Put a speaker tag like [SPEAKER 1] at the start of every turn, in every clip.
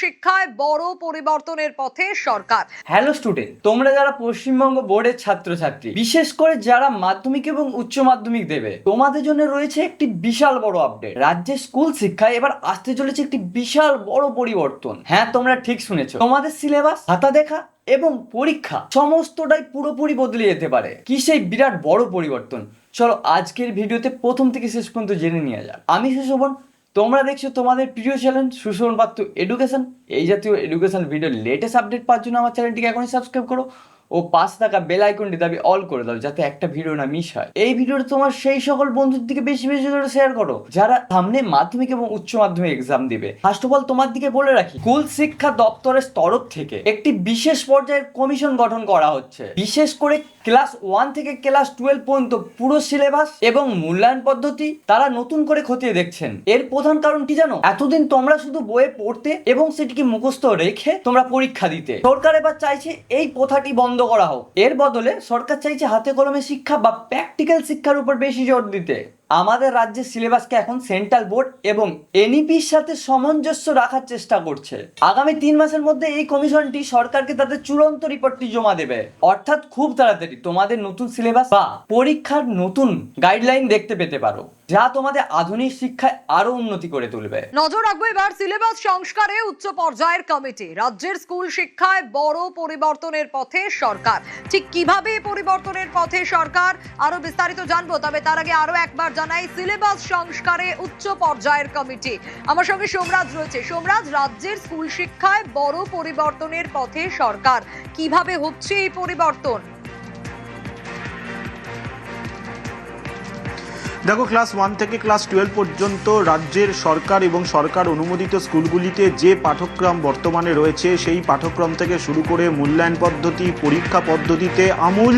[SPEAKER 1] শিক্ষায় বড় পরিবর্তনের পথে সরকার।
[SPEAKER 2] হ্যালো স্টুডেন্ট, তোমরা যারা পশ্চিমবঙ্গ বোর্ডের ছাত্রছাত্রী, বিশেষ করে যারা মাধ্যমিক এবং উচ্চ মাধ্যমিক দেবে, তোমাদের জন্য রয়েছে একটি বিশাল বড় আপডেট। রাজ্যের স্কুল শিক্ষায় এবার আসতে চলেছে একটি বিশাল বড় পরিবর্তন। হ্যাঁ, তোমরা ঠিক শুনেছো, তোমাদের সিলেবাস, খাতা দেখা এবং পরীক্ষা সমস্তটাই পুরোপুরি বদলে যেতে পারে। কি সেই বিরাট বড় পরিবর্তন? চলো আজকের ভিডিওতে প্রথম থেকে শেষ পর্যন্ত জেনে নেওয়া যাক। আমি সুশোভন, তোমরা দেখছো তোমাদের প্রিয় চ্যানেল সুশোভন পাত্র এডুকেশন। এই জাতীয় এডুকেশন ভিডিও লেটেস্ট আপডেট পাওয়ার জন্য আমার চ্যানেলটিকে এখনই সাবস্ক্রাইব করো ও পাশে থাকা বেল আইকনটি দাবি অল করে দাও, যাতে একটা ভিডিও না মিস হয়। এই ভিডিওটা তোমার সেই সকল বন্ধুদের দিকে বেশি বেশি করে শেয়ার করো যারা সামনে মাধ্যমিক এবং উচ্চ মাধ্যমিক এক্সাম দিবে। ফার্স্ট অফ অল তোমার দিকে বলে রাখি, স্কুল শিক্ষা দপ্তরের তরফ থেকে একটি বিশেষ পর্যায়ের কমিশন গঠন করা হচ্ছে। বিশেষ করে ক্লাস 1 থেকে ক্লাস 12 পর্যন্ত পুরো সিলেবাস এবং মূল্যায়ন পদ্ধতি তারা নতুন করে খতিয়ে দেখছেন। এর প্রধান কারণটি জানো? এতদিন তোমরা শুধু বইয়ে পড়তে এবং সেটিকে মুখস্থ রেখে তোমরা পরীক্ষা দিতে। সরকার এবার চাইছে এই প্রথাটি বন্ধ করা হোক। এর বদলে সরকার চাইছে হাতে কলমে শিক্ষা বা প্র্যাকটিক্যাল শিক্ষার উপর বেশি জোর দিতে। আমাদের রাজ্যের সিলেবাসকে এখন সেন্ট্রাল বোর্ড এবং এনইপির সাথে সামঞ্জস্য রাখার চেষ্টা করছে। আগামী 3 মাসের মধ্যে এই কমিশনটি সরকারকে তাদের চূড়ান্ত রিপোর্টটি জমা দেবে। অর্থাৎ খুব তাড়াতাড়ি তোমাদের নতুন সিলেবাস বা পরীক্ষার নতুন গাইডলাইন দেখতে পেতে পারো, যা তোমাদের আধুনিক শিক্ষায় আরো উন্নতি করে তুলবে।
[SPEAKER 1] নজর রাখবো এবার সিলেবাস সংস্কারে উচ্চ পর্যায়ের কমিটি। রাজ্যের স্কুল শিক্ষায় বড় পরিবর্তনের পথে সরকার। ঠিক কিভাবে পরিবর্তনের পথে সরকার, আরো বিস্তারিত জানবো। তবে তার আগে আরো একবার জানাই, সিলেবাস সংস্কারে উচ্চ পর্যায়ের কমিটি। আমার সঙ্গে সোমরাজ রয়েছে। সোমরাজ, রাজ্যের স্কুল শিক্ষায় বড় পরিবর্তনের পথে সরকার, কিভাবে হচ্ছে এই পরিবর্তন?
[SPEAKER 3] দেখো, ক্লাস 1 থেকে ক্লাস 12 পর্যন্ত রাজ্যের সরকার এবং সরকার অনুমোদিত স্কুলগুলিতে যে পাঠ্যক্রম বর্তমানে রয়েছে, সেই পাঠ্যক্রম থেকে শুরু করে মূল্যায়ন পদ্ধতি, পরীক্ষা পদ্ধতিতে আমূল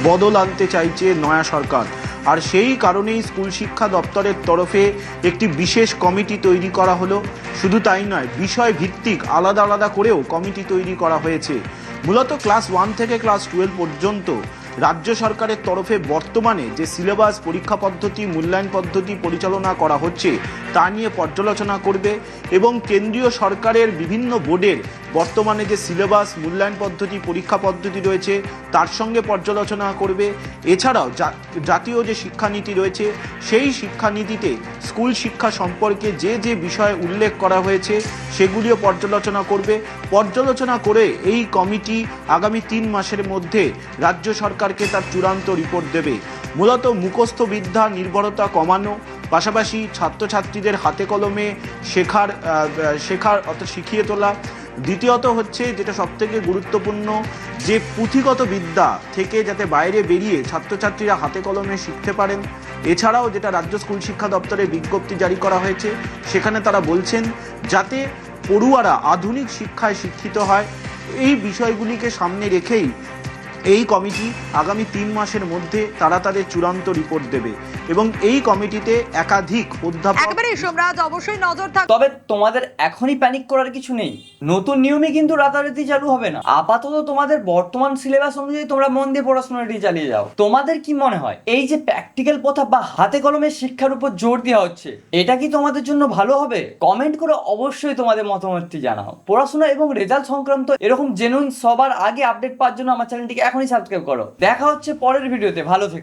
[SPEAKER 3] বদল আনতে চাইছে নয়া সরকার। আর সেই কারণেই স্কুল শিক্ষা দপ্তরের তরফে একটি বিশেষ কমিটি তৈরি করা হলো। শুধু তাই নয়, বিষয় ভিত্তিক আলাদা আলাদা করেও কমিটি তৈরি করা হয়েছে। মূলত ক্লাস 1 থেকে ক্লাস 12 পর্যন্ত রাজ্য সরকারের তরফে বর্তমানে যে সিলেবাস, পরীক্ষা পদ্ধতি, মূল্যায়ন পদ্ধতি পরিচালনা করা হচ্ছে তা নিয়ে পর্যালোচনা করবে এবং কেন্দ্রীয় সরকারের বিভিন্ন বোর্ডের বর্তমানে যে সিলেবাস, মূল্যায়ন পদ্ধতি, পরীক্ষা পদ্ধতি রয়েছে তার সঙ্গে পর্যালোচনা করবে। এছাড়াও জাতীয় যে শিক্ষানীতি রয়েছে, সেই শিক্ষানীতিতে স্কুল শিক্ষা সম্পর্কে যে যে বিষয় উল্লেখ করা হয়েছে সেগুলিও পর্যালোচনা করবে। পর্যালোচনা করে এই কমিটি আগামী 3 মাসের মধ্যে রাজ্য সরকারকে তার চূড়ান্ত রিপোর্ট দেবে। মূলত মুখস্থ বিদ্যা নির্ভরতা কমানো, পাশাপাশি ছাত্রছাত্রীদের হাতে কলমে শেখার অর্থাৎ শিখিয়ে তোলা। দ্বিতীয়ত হচ্ছে, যেটা সবথেকে গুরুত্বপূর্ণ, যে পুঁথিগত বিদ্যা থেকে যাতে বাইরে বেরিয়ে ছাত্রছাত্রীরা হাতে কলমে শিখতে পারেন। এছাড়াও যেটা রাজ্য স্কুল শিক্ষা দপ্তরের বিজ্ঞপ্তি জারি করা হয়েছে, সেখানে তারা বলছেন যাতে পড়ুয়ারা আধুনিক শিক্ষায় শিক্ষিত হয়। এই বিষয়গুলিকে সামনে রেখেই এই কমিটি আগামী 3 মাসের মধ্যে তারা তাদের চূড়ান্ত রিপোর্ট দেবে এবং এই কমিটিতে একাধিক অধ্যাপক।
[SPEAKER 1] একেবারেই সোমরাজ, অবশ্যই নজর থাকবে।
[SPEAKER 2] তবে তোমাদের এখনই প্যানিক করার কিছু নেই। নতুন নিয়মে কিন্তু রাতারাতি চালু হবে না। আপাতত তোমাদের বর্তমান সিলেবাস অনুযায়ী তোমরা মন দিয়ে পড়াশোনাটি চালিয়ে যাও। তোমাদের কি মনে হয়, এই যে প্র্যাকটিক্যাল পথা বা হাতে কলমের শিক্ষার উপর জোর দেওয়া হচ্ছে, এটা কি তোমাদের জন্য ভালো হবে? কমেন্ট করে অবশ্যই তোমাদের মতামতটি জানাও। পড়াশোনা এবং রেজাল্ট সংক্রান্ত এরকম জেনুইন সবার আগে আপডেট পাওয়ার জন্য আমার চ্যানেলটিকে এখনই সাবস্ক্রাইব করো। দেখা হচ্ছে পরের ভিডিওতে। ভালো থেকো।